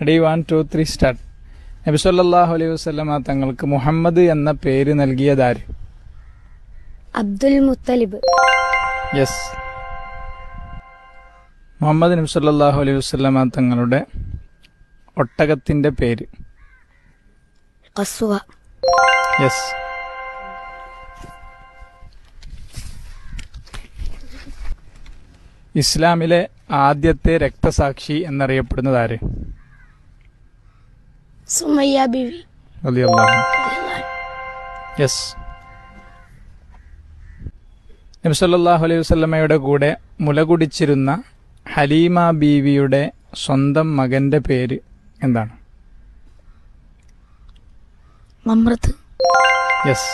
Ready 1 2 3 start. നബി സല്ലല്ലാഹു അലൈഹി വസല്ലമ തങ്ങൾക്ക് മുഹമ്മദ് എന്ന പേര് നൽകിയതാര്? അബ്ദുൽ മുത്തലിബ്. യെസ്. മുഹമ്മദ് നബി സല്ലല്ലാഹു അലൈഹി വസല്ലമ തങ്ങളുടെ ഒട്ടകത്തിന്റെ പേര്? ഖസ്വ. യെസ്. ഇസ്ലാമിലെ ആദ്യത്തെ രക്തസാക്ഷി എന്നറിയപ്പെടുന്നത് ആര്? സുമയ്യ ബീവി റളിയല്ലാഹു അൻഹ. യെസ്. നബി സല്ലല്ലാഹു അലൈഹി വസല്ലമയുടെ കൂടെ മുലകുടിച്ചിരുന്ന ഹലീമ ബീവിയുടെ സ്വന്തം മകന്റെ പേര് എന്താണ്? മമ്രത്ത്. യെസ്.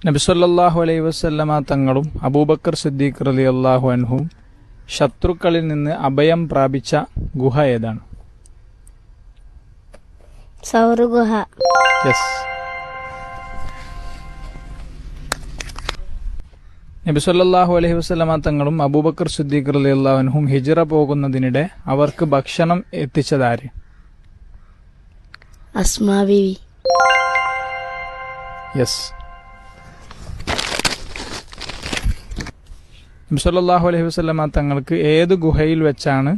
നബി സല്ലല്ലാഹു അലൈഹി വസല്ലമ തങ്ങളും അബൂബക്കർ സിദ്ദീഖ് റളിയല്ലാഹു അൻഹു ശത്രുക്കളിൽ നിന്ന് അഭയം പ്രാപിച്ച ഗുഹ ഏതാണ്? സൗർ ഗുഹ. യെസ്. നബി സല്ലല്ലാഹു അലൈഹി വസല്ലമ തങ്ങളും അബൂബക്കർ സിദ്ദീഖ് റളിയല്ലാഹു അൻഹും ഹിജ്റ പോകുന്നതിനിടെ അവർക്ക് ഭക്ഷണം എത്തിച്ചതാര്? അസ്മാ ബീവി. യെസ്. നബി സല്ലല്ലാഹു അലൈഹി വസല്ലമ തങ്ങൾക്ക് ഏത് ഗുഹയിൽ വെച്ചാണ്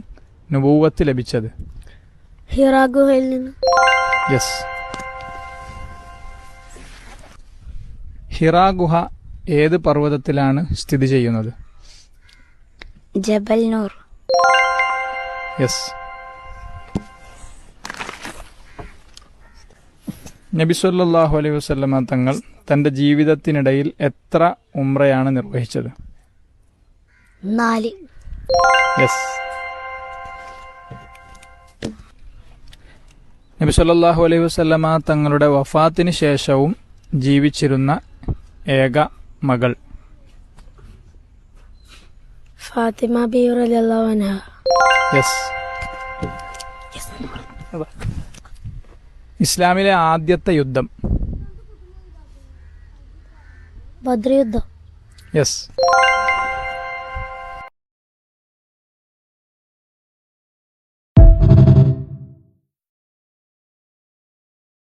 നുബുവത്ത് ലഭിച്ചത്? ഹിറാ ഗുഹയിൽ നിന്ന്. യെസ്. ഹിറാ ഗുഹ ഏത് പർവ്വതത്തിലാണ് സ്ഥിതി ചെയ്യുന്നത്? ജബൽ നൂർ. യെസ്. നബി സല്ലല്ലാഹു അലൈഹി വസല്ലമ തങ്ങൾ തന്റെ ജീവിതത്തിനിടയിൽ എത്ര ഉംറയാണ് നിർവഹിച്ചത്? 4. യെസ്. നബി സല്ലല്ലാഹു അലൈഹി വസല്ലമ തങ്ങളുടെ വഫാത്തിന് ശേഷവും ജീവിച്ചിരുന്ന ഏക മകൾ? ഫാത്തിമ ബീവി റളിയല്ലാഹു അൻഹ. യെസ്. ഇസ്ലാമിലെ ആദ്യത്തെ യുദ്ധം? ബദ്ർ യുദ്ധം. യെസ്.